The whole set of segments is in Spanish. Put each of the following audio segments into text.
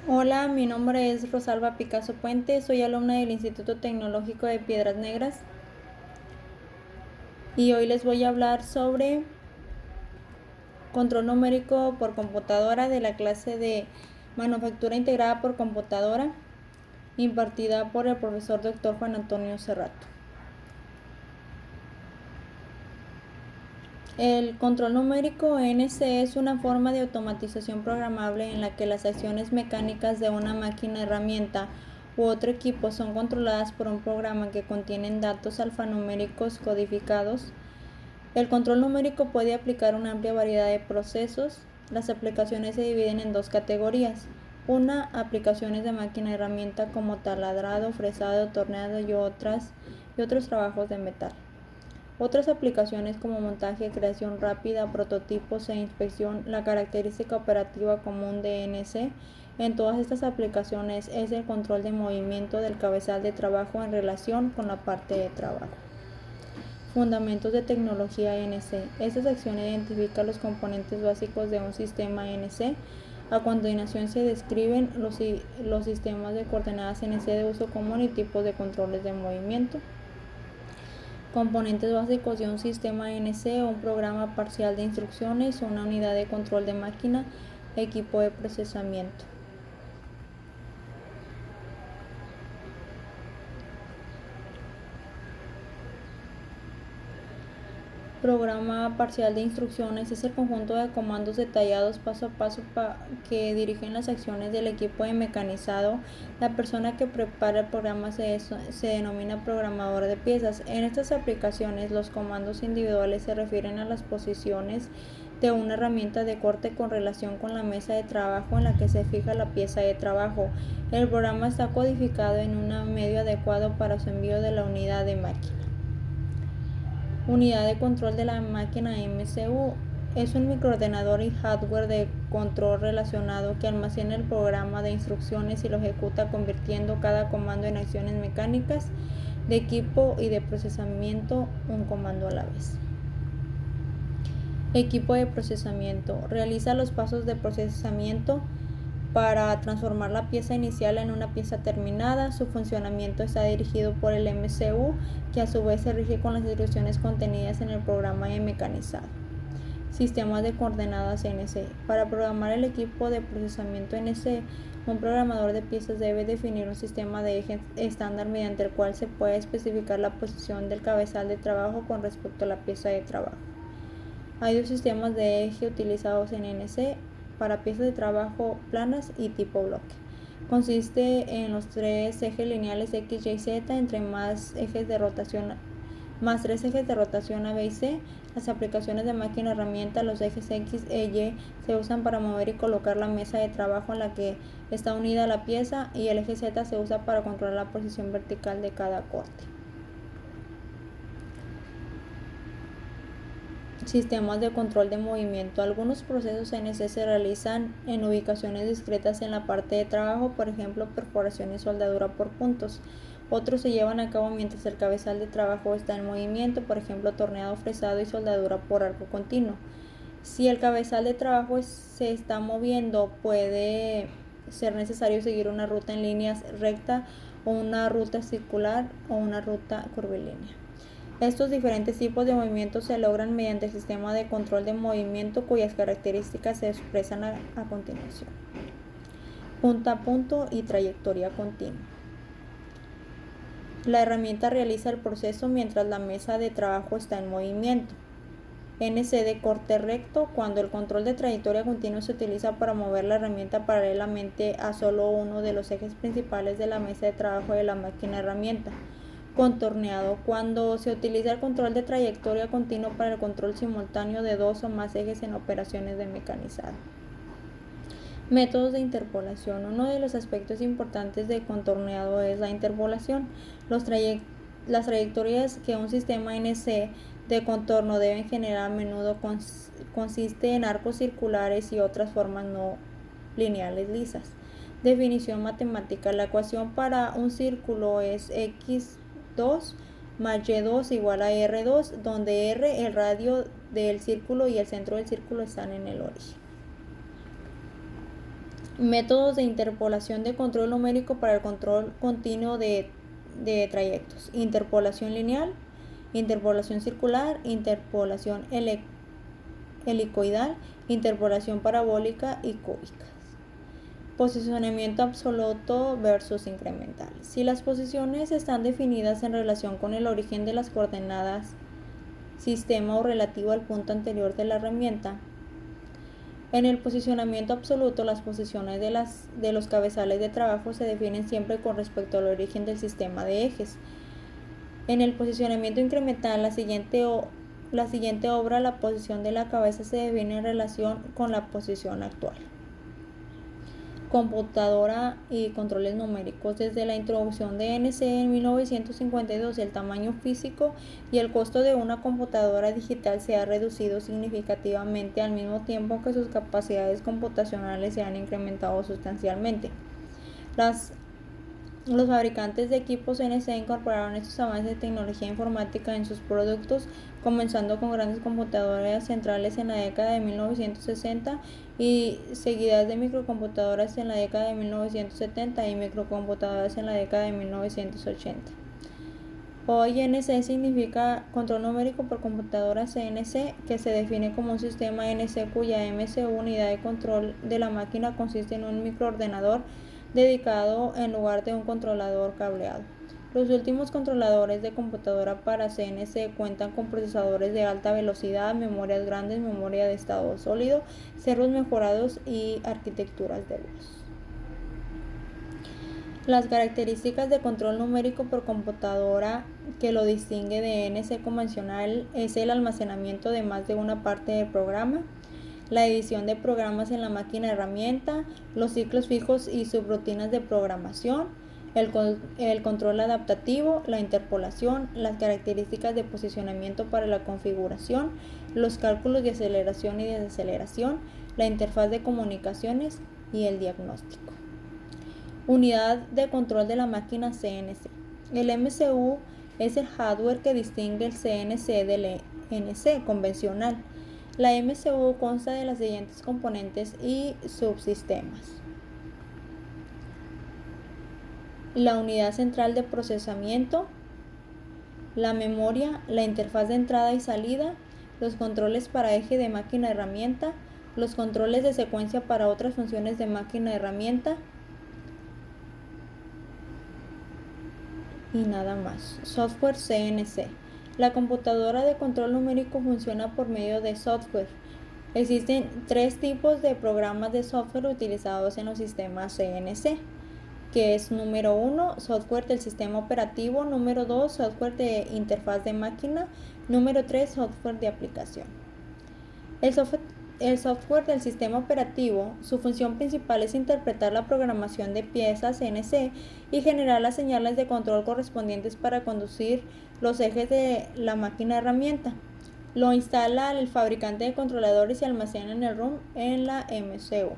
Hola, mi nombre es Rosalba Picasso Puente, soy alumna del Instituto Tecnológico de Piedras Negras y hoy les voy a hablar sobre control numérico por computadora de la clase de manufactura integrada por computadora impartida por el profesor Dr. Juan Antonio Cerrato. El control numérico NC es una forma de automatización programable en la que las acciones mecánicas de una máquina, herramienta u otro equipo son controladas por un programa que contiene datos alfanuméricos codificados. El control numérico puede aplicar una amplia variedad de procesos. Las aplicaciones se dividen en dos categorías. Una, aplicaciones de máquina-herramienta como taladrado, fresado, torneado y otros trabajos de metal. Otras aplicaciones como montaje, creación rápida, prototipos e inspección. La característica operativa común de NC en todas estas aplicaciones es el control de movimiento del cabezal de trabajo en relación con la parte de trabajo. Fundamentos de tecnología NC. Esta sección identifica los componentes básicos de un sistema NC. A continuación se describen los sistemas de coordenadas NC de uso común y tipos de controles de movimiento. Componentes básicos de un sistema NC: un programa parcial de instrucciones, una unidad de control de máquina, equipo de procesamiento. Programa parcial de instrucciones es el conjunto de comandos detallados paso a paso que dirigen las acciones del equipo de mecanizado. La persona que prepara el programa se denomina programador de piezas. En estas aplicaciones, los comandos individuales se refieren a las posiciones de una herramienta de corte con relación con la mesa de trabajo en la que se fija la pieza de trabajo. El programa está codificado en un medio adecuado para su envío de la unidad de máquina. Unidad de control de la máquina MCU es un microordenador y hardware de control relacionado que almacena el programa de instrucciones y lo ejecuta, convirtiendo cada comando en acciones mecánicas de equipo y de procesamiento, un comando a la vez. Equipo de procesamiento realiza los pasos de procesamiento para transformar la pieza inicial en una pieza terminada. Su funcionamiento está dirigido por el MCU, que a su vez se rige con las instrucciones contenidas en el programa de mecanizado. Sistemas de coordenadas NC. Para programar el equipo de procesamiento NC, un programador de piezas debe definir un sistema de eje estándar mediante el cual se puede especificar la posición del cabezal de trabajo con respecto a la pieza de trabajo. Hay dos sistemas de eje utilizados en NC para piezas de trabajo planas y tipo bloque. Consiste en los tres ejes lineales X, Y, Z entre más tres ejes de rotación A, B y C. Las aplicaciones de máquina herramienta, los ejes X e Y se usan para mover y colocar la mesa de trabajo en la que está unida la pieza, y el eje Z se usa para controlar la posición vertical de cada corte. Sistemas de control de movimiento. Algunos procesos NC se realizan en ubicaciones discretas en la parte de trabajo, por ejemplo, perforación y soldadura por puntos. Otros se llevan a cabo mientras el cabezal de trabajo está en movimiento, por ejemplo, torneado, fresado y soldadura por arco continuo. Si el cabezal de trabajo se está moviendo, puede ser necesario seguir una ruta en línea recta o una ruta circular o una ruta curvilínea. Estos diferentes tipos de movimientos se logran mediante el sistema de control de movimiento, cuyas características se expresan a continuación. Punta a punto y trayectoria continua. La herramienta realiza el proceso mientras la mesa de trabajo está en movimiento. NC de corte recto, cuando el control de trayectoria continua se utiliza para mover la herramienta paralelamente a solo uno de los ejes principales de la mesa de trabajo de la máquina herramienta. Contorneado, cuando se utiliza el control de trayectoria continuo para el control simultáneo de dos o más ejes en operaciones de mecanizado. Métodos de interpolación. Uno de los aspectos importantes de contorneado es la interpolación. Las trayectorias que un sistema NC de contorno deben generar a menudo consiste en arcos circulares y otras formas no lineales lisas. Definición matemática. La ecuación para un círculo es x2 más y2 igual a r2, donde r el radio del círculo y el centro del círculo están en el origen. Métodos de interpolación de control numérico para el control continuo de trayectos. Interpolación lineal, interpolación circular, interpolación helicoidal, interpolación parabólica y cúbica. Posicionamiento absoluto versus incremental. Si las posiciones están definidas en relación con el origen de las coordenadas sistema o relativo al punto anterior de la herramienta, en el posicionamiento absoluto las posiciones de los cabezales de trabajo se definen siempre con respecto al origen del sistema de ejes. En el posicionamiento incremental, la siguiente obra, la posición de la cabeza se define en relación con la posición actual. Computadora y controles numéricos. Desde la introducción de NC en 1952, el tamaño físico y el costo de una computadora digital se ha reducido significativamente al mismo tiempo que sus capacidades computacionales se han incrementado sustancialmente. Los fabricantes de equipos NC incorporaron estos avances de tecnología informática en sus productos, comenzando con grandes computadoras centrales en la década de 1960 y seguidas de microcomputadoras en la década de 1970 y microcomputadoras en la década de 1980. Hoy NC significa control numérico por computadora CNC, que se define como un sistema NC cuya MCU, unidad de control de la máquina, consiste en un microordenador dedicado en lugar de un controlador cableado. Los últimos controladores de computadora para CNC cuentan con procesadores de alta velocidad, memorias grandes, memoria de estado sólido, ceros mejorados y arquitecturas de voz. Las características de control numérico por computadora que lo distingue de NC convencional es el almacenamiento de más de una parte del programa, la edición de programas en la máquina herramienta, los ciclos fijos y subrutinas de programación, el control adaptativo, la interpolación, las características de posicionamiento para la configuración, los cálculos de aceleración y desaceleración, la interfaz de comunicaciones y el diagnóstico. Unidad de control de la máquina CNC. El MCU es el hardware que distingue el CNC del NC convencional. La MCU consta de las siguientes componentes y subsistemas: la unidad central de procesamiento, la memoria, la interfaz de entrada y salida, los controles para eje de máquina herramienta, los controles de secuencia para otras funciones de máquina herramienta y nada más. Software CNC. La computadora de control numérico funciona por medio de software. Existen tres tipos de programas de software utilizados en los sistemas CNC, que es número 1, software del sistema operativo, número 2, software de interfaz de máquina, número 3, software de aplicación. El software del sistema operativo, su función principal es interpretar la programación de piezas CNC y generar las señales de control correspondientes para conducir los ejes de la máquina herramienta. Lo instala el fabricante de controladores y almacena en el ROM en la MCU.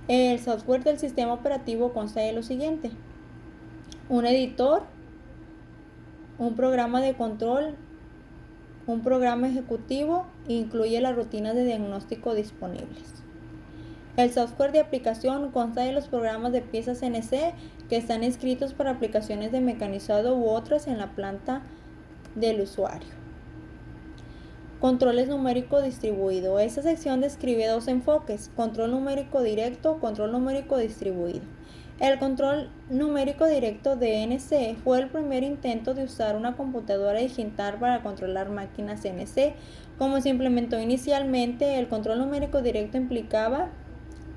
El software del sistema operativo consta de lo siguiente: un editor, un programa de control, un programa ejecutivo, incluye las rutinas de diagnóstico disponibles. El software de aplicación consta de los programas de piezas CNC que están escritos para aplicaciones de mecanizado u otras en la planta del usuario. Controles numérico distribuido. Esta sección describe dos enfoques: control numérico directo, control numérico distribuido. El control numérico directo de NC fue el primer intento de usar una computadora digital para controlar máquinas CNC. Como se implementó inicialmente, el control numérico directo implicaba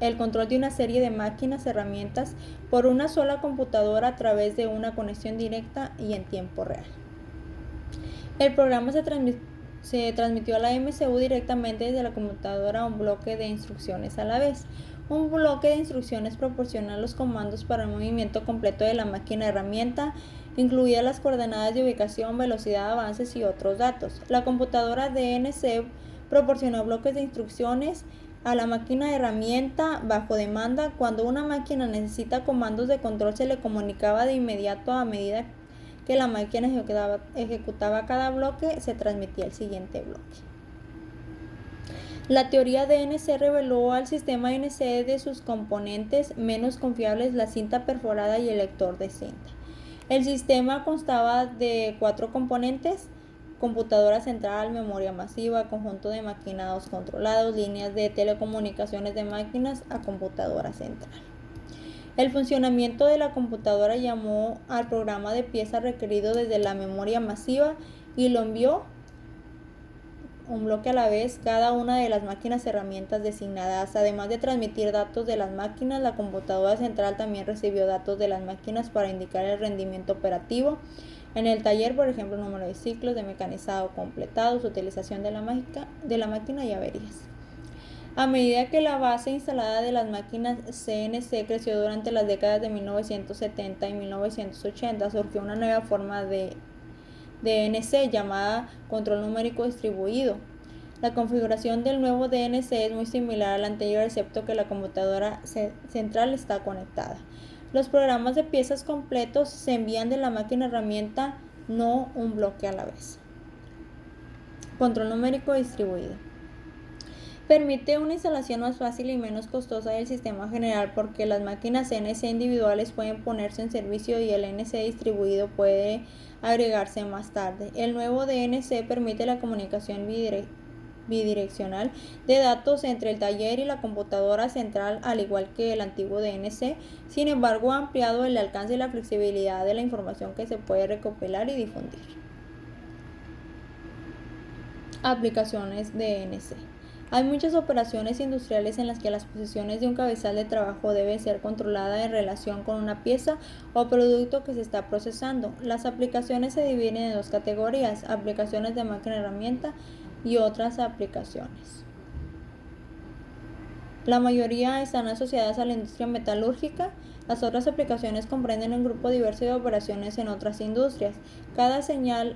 el control de una serie de máquinas herramientas por una sola computadora a través de una conexión directa y en tiempo real. El programa se transmitió a la MCU directamente desde la computadora a un bloque de instrucciones a la vez. Un bloque de instrucciones proporciona los comandos para el movimiento completo de la máquina herramienta, incluidas las coordenadas de ubicación, velocidad, avances y otros datos. La computadora DNC proporcionó bloques de instrucciones a la máquina herramienta bajo demanda. Cuando una máquina necesita comandos de control, se le comunicaba de inmediato. A medida que la máquina ejecutaba cada bloque, se transmitía el siguiente bloque. La teoría de NC reveló al sistema NC de sus componentes menos confiables, la cinta perforada y el lector de cinta. El sistema constaba de 4 componentes: computadora central, memoria masiva, conjunto de maquinados controlados, líneas de telecomunicaciones de máquinas a computadora central. El funcionamiento de la computadora llamó al programa de pieza requerido desde la memoria masiva y lo envió un bloque a la vez cada una de las máquinas herramientas designadas. Además de transmitir datos de las máquinas, la computadora central también recibió datos de las máquinas para indicar el rendimiento operativo en el taller, por ejemplo, número de ciclos de mecanizado completados, utilización de la máquina y averías. A medida que la base instalada de las máquinas CNC creció durante las décadas de 1970 y 1980, surgió una nueva forma de DNC llamada control numérico distribuido. La configuración del nuevo DNC es muy similar al anterior, excepto que la computadora central está conectada. Los programas de piezas completos se envían de la máquina herramienta, no un bloque a la vez. Control numérico distribuido. Permite una instalación más fácil y menos costosa del sistema general, porque las máquinas CNC individuales pueden ponerse en servicio y el NC distribuido puede agregarse más tarde. El nuevo DNC permite la comunicación bidireccional de datos entre el taller y la computadora central, al igual que el antiguo DNC. Sin embargo, ha ampliado el alcance y la flexibilidad de la información que se puede recopilar y difundir. Aplicaciones de DNC. Hay muchas operaciones industriales en las que las posiciones de un cabezal de trabajo deben ser controladas en relación con una pieza o producto que se está procesando. Las aplicaciones se dividen en 2 categorías: aplicaciones de máquina-herramienta y otras aplicaciones. La mayoría están asociadas a la industria metalúrgica. Las otras aplicaciones comprenden un grupo diverso de operaciones en otras industrias. Cabe señalar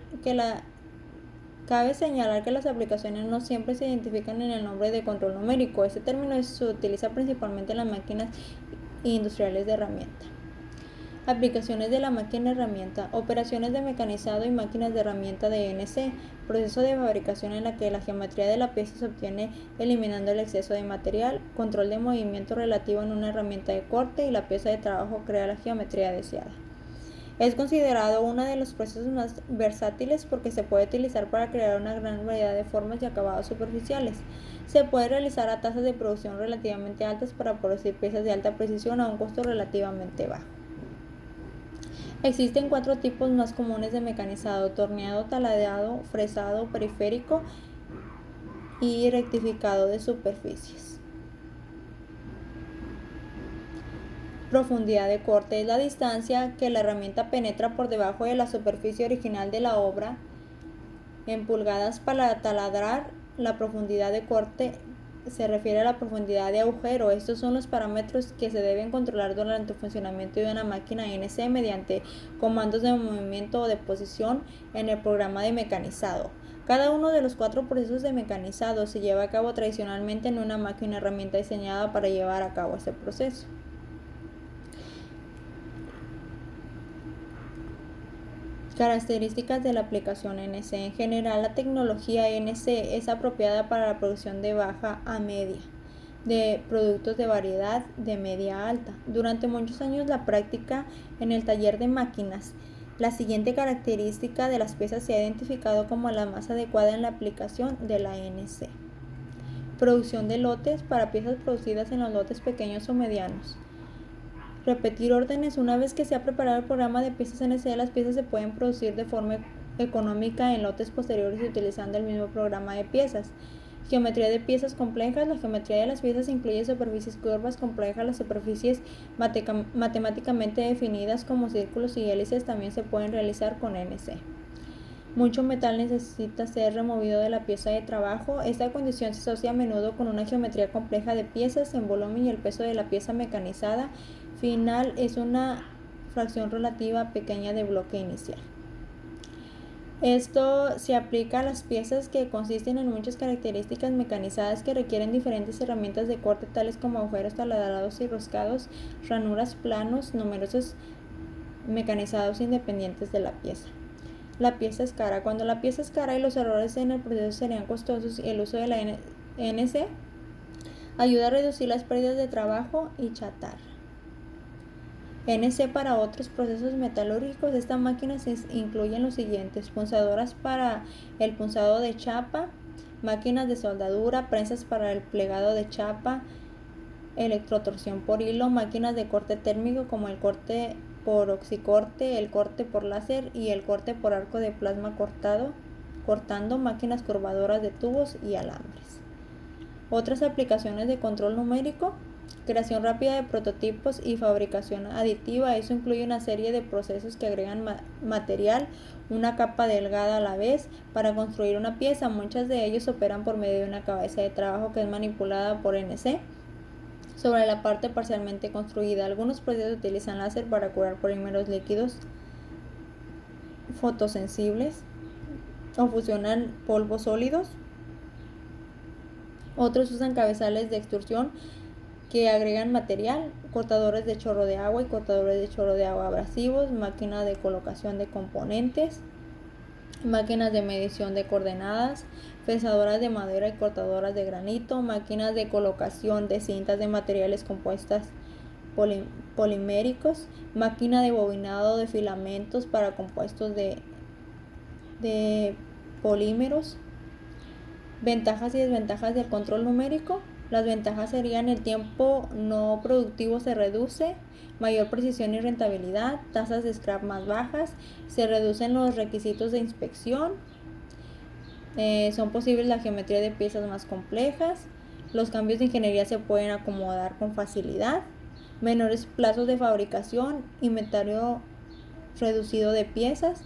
que las aplicaciones no siempre se identifican en el nombre de control numérico. Este término se utiliza principalmente en las máquinas industriales de herramienta. Aplicaciones de la máquina herramienta: operaciones de mecanizado y máquinas de herramienta de NC, proceso de fabricación en la que la geometría de la pieza se obtiene eliminando el exceso de material, control de movimiento relativo en una herramienta de corte y la pieza de trabajo crea la geometría deseada. Es considerado uno de los procesos más versátiles porque se puede utilizar para crear una gran variedad de formas y acabados superficiales. Se puede realizar a tasas de producción relativamente altas para producir piezas de alta precisión a un costo relativamente bajo. Existen 4 tipos más comunes de mecanizado: torneado, taladrado, fresado, periférico y rectificado de superficies. Profundidad de corte: es la distancia que la herramienta penetra por debajo de la superficie original de la obra. En pulgadas para taladrar, la profundidad de corte se refiere a la profundidad de agujero. Estos son los parámetros que se deben controlar durante el funcionamiento de una máquina NC mediante comandos de movimiento o de posición en el programa de mecanizado. Cada uno de los 4 procesos de mecanizado se lleva a cabo tradicionalmente en una máquina herramienta diseñada para llevar a cabo ese proceso. Características de la aplicación NC. En general, la tecnología NC es apropiada para la producción de baja a media de productos de variedad de media a alta. Durante muchos años la práctica en el taller de máquinas. La siguiente característica de las piezas se ha identificado como la más adecuada en la aplicación de la NC. Producción de lotes para piezas producidas en los lotes pequeños o medianos. Repetir órdenes: una vez que se ha preparado el programa de piezas NC, las piezas se pueden producir de forma económica en lotes posteriores utilizando el mismo programa de piezas. Geometría de piezas complejas: la geometría de las piezas incluye superficies curvas complejas. Las superficies matemáticamente definidas como círculos y hélices también se pueden realizar con NC. Mucho metal necesita ser removido de la pieza de trabajo. Esta condición se asocia a menudo con una geometría compleja de piezas en volumen, y el peso de la pieza mecanizada final es una fracción relativa pequeña del bloque inicial. Esto se aplica a las piezas que consisten en muchas características mecanizadas que requieren diferentes herramientas de corte, tales como agujeros taladrados y roscados, ranuras, planos, numerosos mecanizados independientes de la pieza. La pieza es cara. Cuando la pieza es cara y los errores en el proceso serían costosos y el uso de la NC ayuda a reducir las pérdidas de trabajo y chatarra. NC para otros procesos metalúrgicos. Esta máquina se incluyen los siguientes: punzadoras para el punzado de chapa, máquinas de soldadura, prensas para el plegado de chapa, electrotorsión por hilo, máquinas de corte térmico como el corte por oxicorte, el corte por láser y el corte por arco de plasma cortando, máquinas curvadoras de tubos y alambres. Otras aplicaciones de control numérico: creación rápida de prototipos y fabricación aditiva. Eso incluye una serie de procesos que agregan material, una capa delgada a la vez, para construir una pieza. Muchos de ellos operan por medio de una cabeza de trabajo que es manipulada por NC sobre la parte parcialmente construida. Algunos procesos utilizan láser para curar polímeros líquidos fotosensibles o fusionan polvos sólidos. Otros usan cabezales de extrusión que agregan material, cortadores de chorro de agua y cortadores de chorro de agua abrasivos, máquinas de colocación de componentes, máquinas de medición de coordenadas, fresadoras de madera y cortadoras de granito, máquinas de colocación de cintas de materiales compuestas poliméricos, máquina de bobinado de filamentos para compuestos de polímeros. Ventajas y desventajas del control numérico. Las ventajas serían: el tiempo no productivo se reduce, mayor precisión y rentabilidad, tasas de scrap más bajas, se reducen los requisitos de inspección, son posibles la geometría de piezas más complejas, los cambios de ingeniería se pueden acomodar con facilidad, menores plazos de fabricación, inventario reducido de piezas,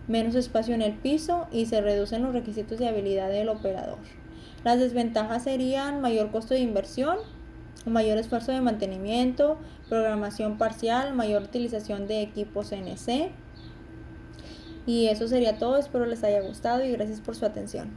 menos espacio en el piso y se reducen los requisitos de habilidad del operador. Las desventajas serían: mayor costo de inversión, mayor esfuerzo de mantenimiento, programación parcial, mayor utilización de equipos NC. Y eso sería todo. Espero les haya gustado y gracias por su atención.